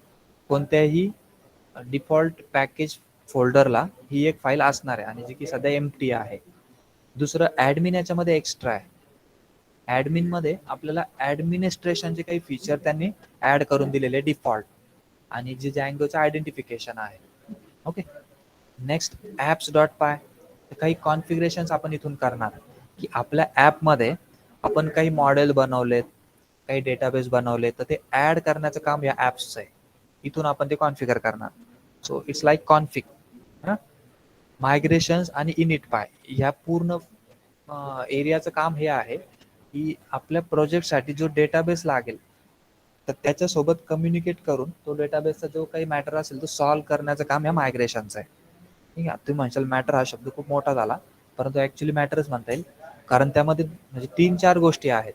कोणत्याही डिफॉल्ट पॅकेज फोल्डरला ही एक फाईल असणार आहे आणि जी की सध्या एम्प्टी आहे. दुसरं ऍडमिन याच्यामध्ये एक्स्ट्रा आहे. ऍडमिन मध्ये आपल्याला ऍडमिनिस्ट्रेशनचे काही फीचर त्यांनी ऍड करून दिलेले डिफॉल्ट, आणि जे जँगोचं आयडेंटिफिकेशन आहे. Okay, next apps dot py. काही कॉन्फिगरेशन्स आपण इथून करणार की आपल्या ॲपमध्ये आपण काही मॉडेल बनवलेत, काही डेटाबेस बनवले, तर ते ऍड करण्याचं काम या ॲप्सचं आहे. इथून आपण ते कॉन्फिगर करणार. So it's like config. Migrations आणि इनिट पाय ह्या पूर्ण एरियाचं काम हे आहे की आपल्या प्रोजेक्टसाठी जो डेटाबेस लागेल तर त्याच्यासोबत कम्युनिकेट करून तो डेटाबेसचा जो काही मॅटर असेल तो सॉल्व्ह करण्याचं काम या मायग्रेशनचं आहे. ठीक आहे, तुम्ही म्हणशाल मॅटर हा शब्द खूप मोठा झाला, परंतु ऍक्च्युली मॅटरच म्हणता येईल, कारण त्यामध्ये म्हणजे 3-4 गोष्टी आहेत.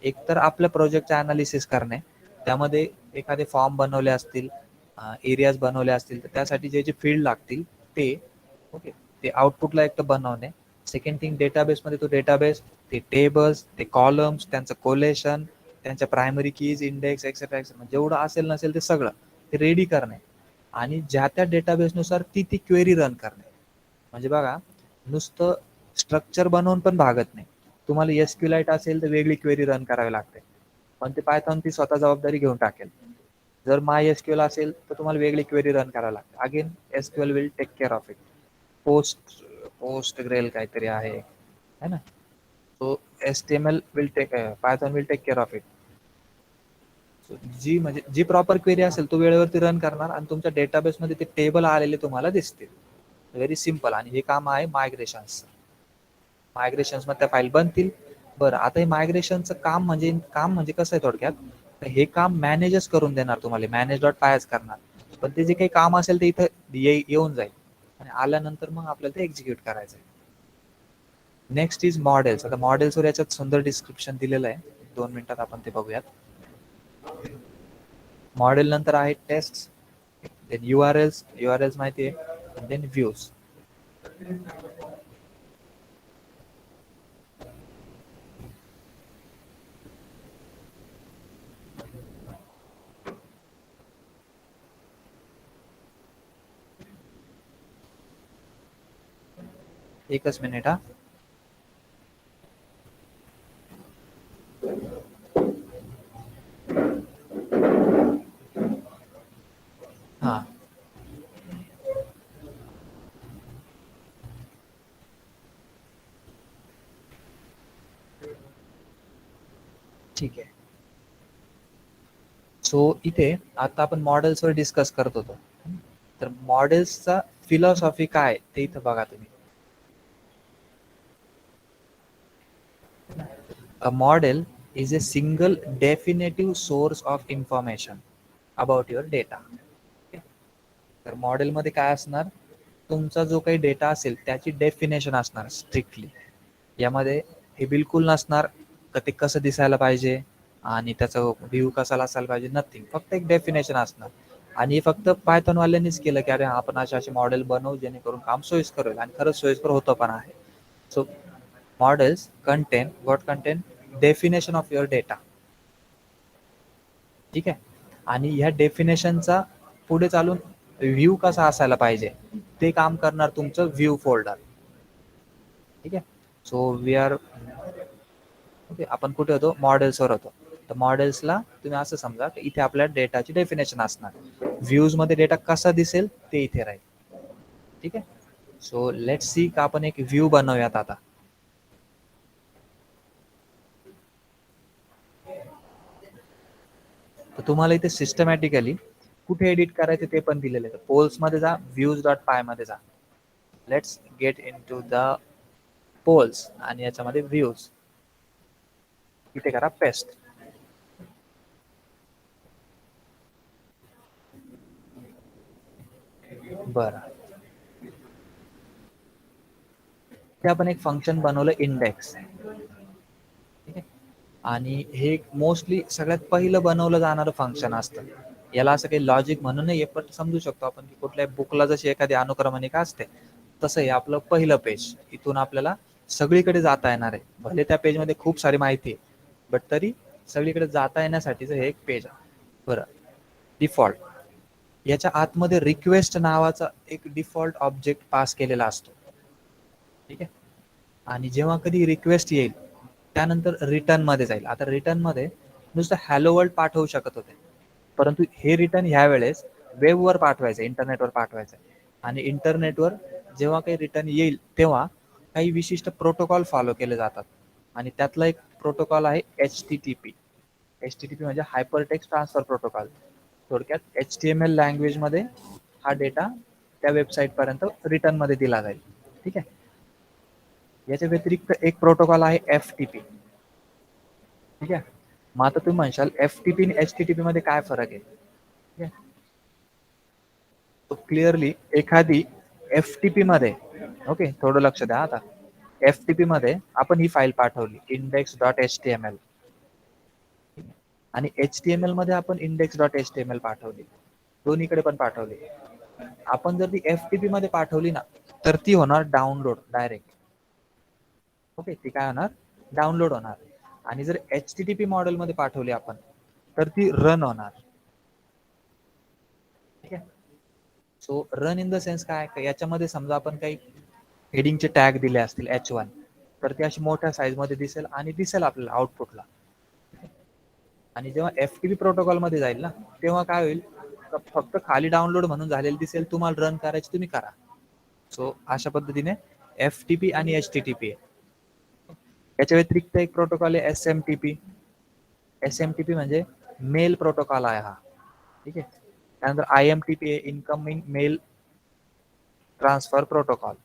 एक तर आपल्या प्रोजेक्टचे अनालिसिस करणे, त्यामध्ये एखादे फॉर्म बनवले असतील, एरियाज बनवले असतील, तर त्यासाठी जे जे फील्ड लागतील ते, ओके, ते आउटपुटला एक तर बनवणे. सेकंड थिंग, डेटाबेसमध्ये तो डेटाबेस, ते टेबल्स, ते कॉलम्स, त्यांचं कोलेशन, त्यांच्या primary keys, index, etcetera etcetera, जेवढं असेल नसेल ते सगळं ते रेडी करणे आणि ज्या त्या डेटाबेसनुसार ती क्वेरी रन करणे. म्हणजे बघा, नुसतं स्ट्रक्चर बनवून पण भागत नाही. तुम्हाला एसक्यूलाइट असेल तर वेगळी क्वेरी रन करावी लागते, पण ते पायथॉन ती स्वतः जबाबदारी घेऊन टाकेल. जर माय एसक्यूएल असेल तर तुम्हाला वेगळी क्वेरी रन करावी लागते. Again SQL will take care of it. Postgres काहीतरी आहे है ना, so HTML will take, Python will take care of it. जी म्हणजे जी प्रॉपर क्वेरी असेल तो वेळेवरती रन करणार आणि तुमच्या डेटाबेसमध्ये ते टेबल आलेले तुम्हाला दिसतील. Very simple. आणि हे काम आहे मायग्रेशन्स. मायग्रेशन्स मध्ये त्या फाईल बनतील. बरं, आता हे मायग्रेशनचं काम म्हणजे कसं आहे थोडक्यात, हे काम मॅनेजच करून देणार तुम्हाला, मॅनेज डॉट पायच करणार. पण ते जे काही काम असेल ते इथं येऊन जाईल आणि आल्यानंतर मग आपल्याला ते एक्झिक्यूट करायचं आहे. Next is models. आता मॉडेल्सवर याच्यात सुंदर डिस्क्रिप्शन दिलेलं आहे, 2 मिनिटात आपण ते बघूयात. मॉडेल नंतर आहे टेस्ट, देन URLs माहिती आहे, देन व्ह्यूज. एकच मिनिट हा. हा, ठीक आहे. सो इथे आता आपण मॉडेल्सवर डिस्कस करत होतो, तर मॉडेल्सचा फिलॉसॉफी काय ते इथं बघा तुम्ही. A model is a single definitive source of information about your data. तर मॉडेलमध्ये काय असणार, तुमचा जो काही डेटा असेल त्याची डेफिनेशन असणार स्ट्रिक्टली. यामध्ये हे बिलकुल नसणार का ते कसं दिसायला पाहिजे आणि त्याचा व्ह्यू कसा असायला पाहिजे, नथिंग. फक्त एक डेफिनेशन असणार. आणि हे फक्त पायथॉन वाल्यांनीच केलं की अरे आपण असे मॉडेल बनवू जेणेकरून काम सोयीस्कर होईल, आणि खरंच सोयीस्कर होतं पण आहे. So models content definition of your data. ठीक आहे, आणि ह्या डेफिनेशनचा पुढे चालून व्ह्यू कसा असायला पाहिजे ते काम करणार तुमचं व्ह्यू फोल्डर. ठीक आहे, सो वी आर ओके. आपण कुठे होतो, मॉडेल्सवर होतो. तर मॉडेल्सला तुम्ही असं समजा की इथे आपल्या डेटाची डेफिनेशन असणार, व्ह्यूज मध्ये डेटा कसा दिसेल ते इथे राहील. ठीक आहे, सो लेट्स सी का आपण एक व्ह्यू बनवूयात आता. तर तुम्हाला इथे सिस्टमॅटिकली कुठे एडिट करायचे ते पण दिलेले आहे. पोल्स मध्ये जा, व्ह्यूज डॉट पाय मध्ये जा. Let's get into the polls आणि याच्यामध्ये व्ह्यूज इथे करा पेस्ट. बरं, ते आपण एक फंक्शन बनवलं इंडेक्स. ठीक आहे, आणि हे मोस्टली सगळ्यात पहिलं बनवलं जाणारं फंक्शन असतं. याला असं काही लॉजिक म्हणून नाही, पण समजू शकतो आपण की कुठल्या बुकला जशी एखादी अनुक्रमणिका असते तसं हे आपलं पहिलं पेज. इथून आपल्याला सगळीकडे जाता येणार आहे. भले त्या पेजमध्ये खूप सारी माहिती आहे, बट तरी सगळीकडे जाता येण्यासाठीचं हे एक पेज आहे. बरं, डिफॉल्ट याच्या आतमध्ये रिक्वेस्ट नावाचा एक डिफॉल्ट ऑब्जेक्ट पास केलेला असतो. ठीक आहे, आणि जेव्हा कधी रिक्वेस्ट येईल त्यानंतर रिटर्न मध्ये जाईल. आता रिटर्न मध्ये नुसतं हॅलो वर्ल्ड पाठवू शकत होते, परंतु हे रिटर्न ह्या वेळेस वेबवर पाठवायचं, इंटरनेटवर पाठवायचं. आणि इंटरनेटवर जेव्हा काही रिटर्न येईल तेव्हा काही विशिष्ट प्रोटोकॉल फॉलो केले जातात. आणि त्यातला एक प्रोटोकॉल आहे HTTP. HTTP म्हणजे हायपर टेक्स्ट ट्रान्सफर प्रोटोकॉल. थोडक्यात HTML लँग्वेज मध्ये हा डेटा त्या वेबसाईट पर्यंत रिटर्न मध्ये दिला जाईल. ठीक आहे, याच्या व्यतिरिक्त एक प्रोटोकॉल आहे FTP. ठीक आहे, मग आता तुम्ही म्हणशाल FTP आणि HTTP मध्ये काय फरक आहे? ठीक आहे, तो क्लिअरली एखादी FTP मध्ये, ओके थोडं लक्ष द्या आता, FTP मध्ये आपण ही फाईल पाठवली index.html आणि HTML मध्ये आपण index.html पाठवली, दोन्हीकडे पण पाठवली. आपण जर ती FTP मध्ये पाठवली ना तर ती होणार डाउनलोड डायरेक्ट. ओके, ती काय होणार? डाउनलोड होणार. आणि जर HTTP मॉडेल मध्ये पाठवली आपण तर ती रन होणार. ठीक आहे, so run in the sense काय, याच्यामध्ये समजा आपण काही हेडिंगचे टॅग दिले असतील H1, तर ते अशी मोठ्या साईज मध्ये दिसेल आणि दिसेल आपल्याला आउटपुटला. आणि जेव्हा FTP प्रोटोकॉल मध्ये जाईल ना तेव्हा काय होईल, फक्त खाली डाउनलोड म्हणून झालेलं दिसेल, तुम्हाला रन करायची तुम्ही करा. सो अशा पद्धतीने FTP आणि HTTP आहे. याच्या व्यतिरिक्त एक प्रोटोकॉल आहे SMTP. SMTP म्हणजे मेल प्रोटोकॉल आहे हा. ठीक आहे, त्यानंतर IMTP आहे, इनकमिंग मेल ट्रान्सफर प्रोटोकॉल.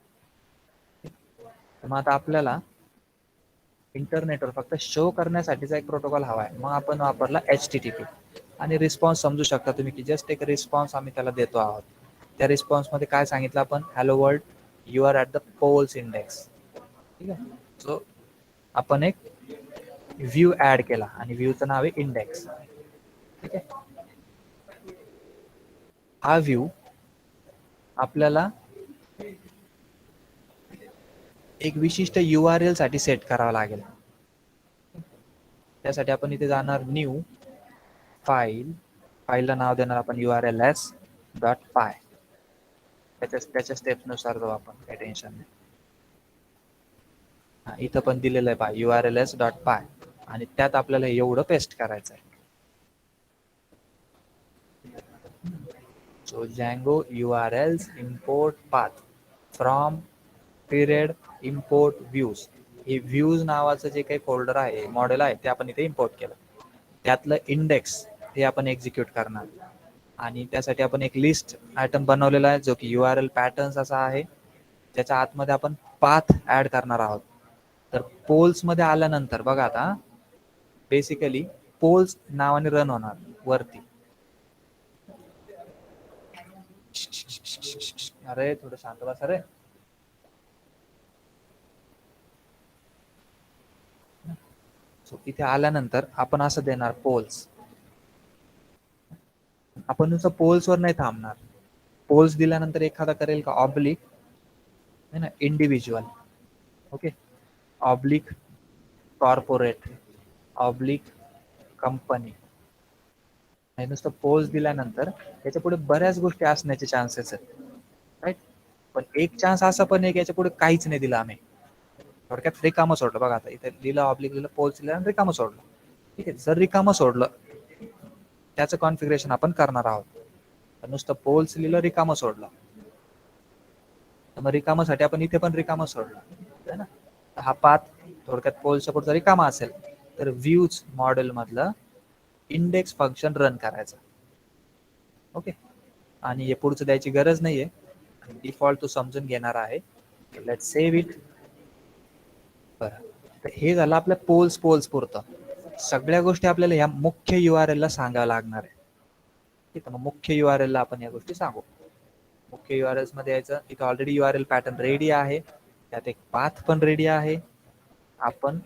मग आता आपल्याला इंटरनेटवर फक्त शो करण्यासाठीचा एक प्रोटोकॉल हवा आहे, मग आपण वापरला HTTP. आणि रिस्पॉन्स समजू शकता तुम्ही की जस्ट एक रिस्पॉन्स आम्ही त्याला देतो आहोत. त्या रिस्पॉन्स मध्ये काय सांगितलं आपण, hello world you are at the polls index. ठीक आहे, सो आपण एक व्ह्यू ऍड केला आणि व्ह्यूचं नाव आहे इंडेक्स. ठीक आहे, हा व्ह्यू आपल्याला एक विशिष्ट URL साठी सेट करावा लागेल. त्यासाठी आपण इथे जाणार न्यू फाईल, फाईलला नाव देणार आपण urls.py. त्याच्या स्टेप्स नुसार जाऊ आपण, काही टेन्शन नाही. हा, इथं पण दिलेलं आहे पहा urls.py आणि त्यात आपल्याला एवढं पेस्ट करायचं आहे. So Django URLs import path from period import views. हे व्ह्यूज नावाचं जे काही फोल्डर आहे, मॉडेल आहे, ते आपण इथे इम्पोर्ट केलं. त्यातलं इंडेक्स हे आपण एक्झिक्यूट करणार आणि त्यासाठी आपण एक लिस्ट आयटम बनवलेला आहे जो की URL पॅटर्न्स असा आहे, ज्याच्या आतमध्ये आपण पाथ ऍड करणार आहोत. तर पोल्स मध्ये आल्यानंतर बघा आता बेसिकली पोल्स नावाने रन होणार वरती. अरे थोडं शांत बसा रे. सो इथे आल्यानंतर आपण असं देणार पोल्स. आपण नुसतं पोल्स वर नाही थांबणार. पोल्स दिल्यानंतर एखादा करेल का ऑब्लिक है ना, individual, okay, oblique corporate, oblique company. नुसतं पोल्स दिल्यानंतर त्याच्या पुढे बऱ्याच गोष्टी असण्याचे चान्सेस आहेत, राईट. पण एक चान्स असा पण आहे की याच्या पुढे काहीच नाही दिलं आम्ही, थोडक्यात रिकामं सोडलं. बघा आता इथे लिहिलं ऑब्लिक, लिहिलं पोल्स, लिहिलं रिकामं सोडलं. ठीक आहे, जर रिकामं सोडलं त्याचं कॉन्फिगरेशन आपण करणार आहोत. नुसतं पोल्स लिहिलं, रिकामं सोडलं, मग रिकामासाठी आपण इथे पण रिकामं सोडलं है ना. हा पाथ थोडक्यात पोल्सच्या पुढचा रिकामा असेल तर व्ह्यूज मॉडेल मधलं इंडेक्स फंक्शन रन करायचं. ओके, आणि हे पुढचं द्यायची गरज नाहीये, डिफॉल्ट तो समजून घेणार आहे. Let save it. बरं, तर हे झालं आपल्या पोल्स पुरतं. सगळ्या गोष्टी आपल्याला ह्या मुख्य URL ला सांगाव्या लागणार आहे. ठीक आहे, मग मुख्य URL ला आपण या गोष्टी सांगू. मुख्य URLs मध्ये यायचं. इथे ऑलरेडी URL पॅटर्न रेडी आहे, त्यात एक पाथ पण रेडी आहे. आपण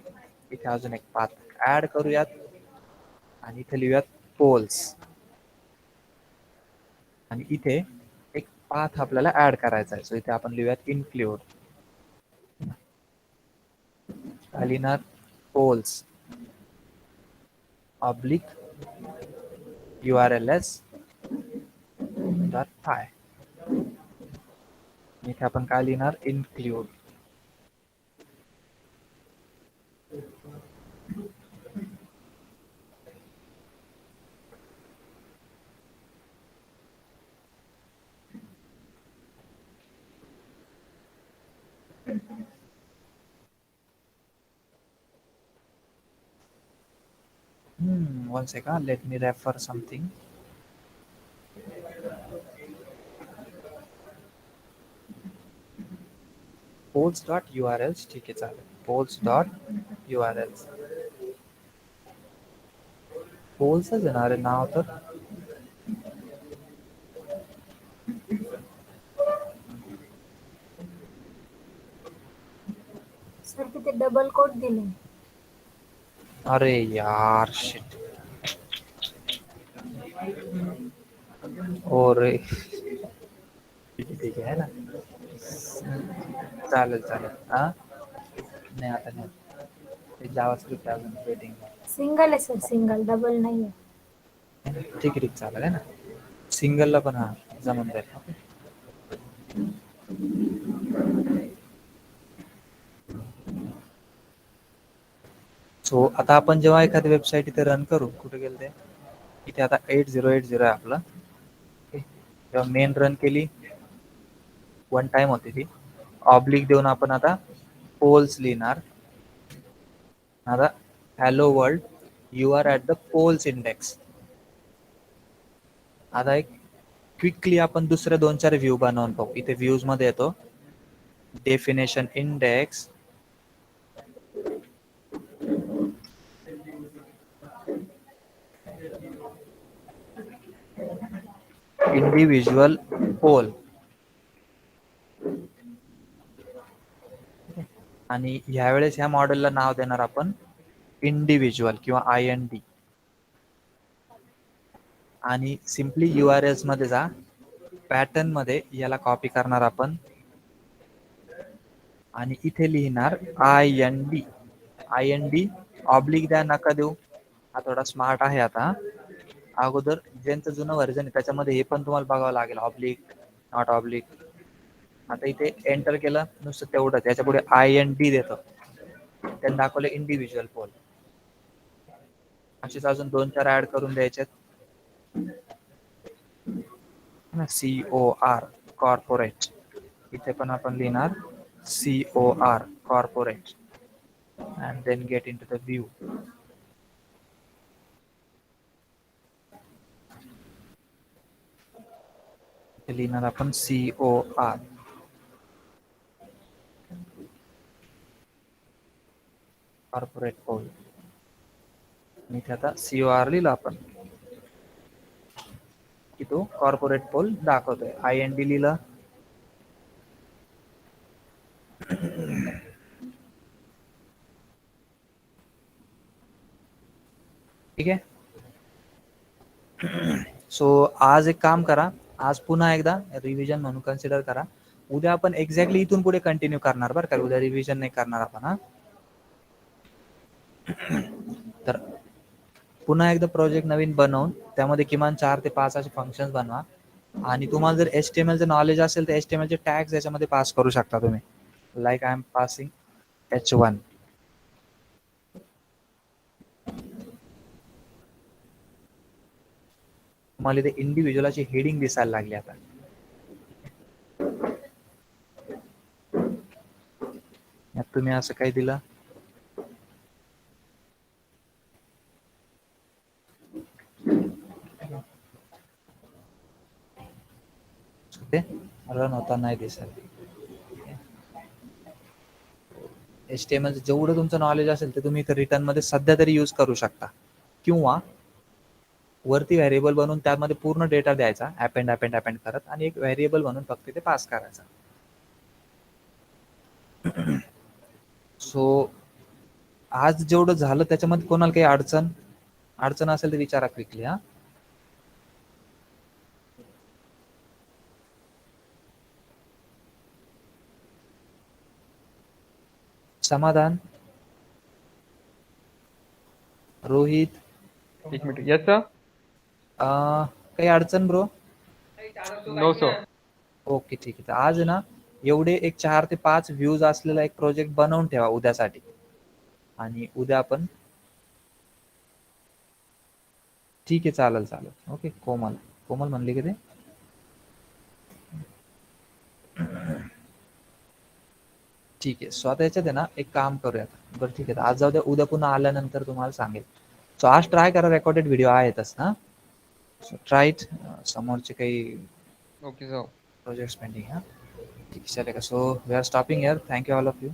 इथे अजून एक पाथ ऍड करूयात आणि इथे लिहूयात पोल्स. आणि इथे एक पाथ आपल्याला ऍड करायचा आहे. सो इथे आपण लिहूयात इन्क्लूड. लिहिणार polls oblique URLs dot py. इथे आपण काय लिहिणार, include. One second, let me refer something. Polls.urls, ठीक आहे चालेल. Polls.urls. पोल्सच येणार आहे नाव तर. सर तिथे डबल कोट दिले. अरे यार शिट. और ठीक आहे ना, चालेल. हा नाही आता नाही, ते जावास्क्रिप्ट अजून वेटिंग. सिंगल आहे सर, सिंगल, डबल नाही आहे. ठीक आहे चालेल आहे ना. सिंगलला पण हा जमून जाईल. सो आता आपण जेव्हा एखादी वेबसाईट इथे रन करू, कुठे गेलं ते, इथे आता 8080 आहे आपलं. जेव्हा मेन रन केली, वन टाइम होती ती, ऑब्लिक देऊन आपण आता पोल्स लिहिणार. आता hello world, you are at the polls index. आता एक क्विकली आपण दुसरे 2-4 व्ह्यू बनवून पाहू. इथे व्ह्यूज मध्ये येतो, डेफिनेशन इंडेक्स, इंडिव्हिज्युअल पोल, आणि ह्यावेळेस ह्या मॉडेलला नाव देणार आपण इंडिव्हिज्युअल किंवा IND. आणि सिम्पली URLs मध्ये जा, पॅटर्न मध्ये याला कॉपी करणार आपण आणि इथे लिहिणार IND ऑब्लिक द्या, नका देऊ. हा थोडा स्मार्ट आहे. आता अगोदर ज्यांचं जुनं व्हर्जन आहे त्याच्यामध्ये हे पण तुम्हाला बघावं लागेल, ऑब्लिक नॉट ऑब्लिक. आता इथे एंटर केलं नुसतं तेवढं, त्याच्या पुढे IND देतो, त्यांनी दाखवलं इंडिव्हिज्युअल पोल. असेच अजून 2-4 ऍड करून द्यायचे. COR कॉर्पोरेट, इथे पण आपण लिहिणार COR corporate and then get into the view. लिहिणार आपण COR कॉर्पोरेट पोल. इथे आता COR लिहिलं आपण की तो कॉर्पोरेट पोल दाखवतोय. IND लिहिलं, ठीक आहे. सो आज एक काम करा, आज पुन्हा एकदा रिव्हिजन म्हणून कन्सिडर करा. उद्या आपण एक्झॅक्टली इथून पुढे कंटिन्यू करणार बरं का, उद्या रिव्हिजन नाही करणार आपण. हा, तर पुन्हा एकदा प्रोजेक्ट नवीन बनवून त्यामध्ये किमान 4 ते 5 असे फंक्शन्स बनवा. आणि तुम्हाला जर HTML चे नॉलेज असेल तर HTML चे टॅग्स याच्यामध्ये पास करू शकता तुम्ही. Like I am passing H1. तुम्हाला इथे इंडिव्हिज्युअलची हेडिंग दिसायला लागली. आता यात तुम्ही असं काही दिलं, रन होता. आता नाही दिसत. HTML जेवढं तुमचं नॉलेज असेल ते तुम्ही रिटर्न मध्ये सध्या तरी यूज करू शकता, किंवा वरती व्हेरिएबल बनवून त्यामध्ये पूर्ण डेटा द्यायचा अपेंड करत, आणि एक व्हेरिएबल म्हणून फक्त ते पास करायचा. सो आज जेवढं झालं त्याच्यामध्ये कोणाला काही अडचण असेल तर विचारा क्विकली. हा, समाधान, रोहित, एक मिनिट याचा काही अडचण ब्रो? No sir. ओके ठीक आहे. तर आज ना एवढे एक 4 ते 5 व्ह्यूज असलेला एक प्रोजेक्ट बनवून ठेवा उद्यासाठी, आणि उद्या आपण, ठीक आहे चालेल. ओके. कोमल म्हणले की ते ठीक आहे. सो आता याच्यात आहे ना एक काम करूयात. बरं ठीक आहे, आज जाऊ द्या, उद्या पुन्हा आल्यानंतर तुम्हाला सांगेल. सो आज ट्राय करा, रेकॉर्डेड व्हिडिओ आहेतच ना. So try it. समोरचे काही ओके सर. Project pending. हा ठीक आहे, चलेगा. So we are stopping here. Thank you all of you.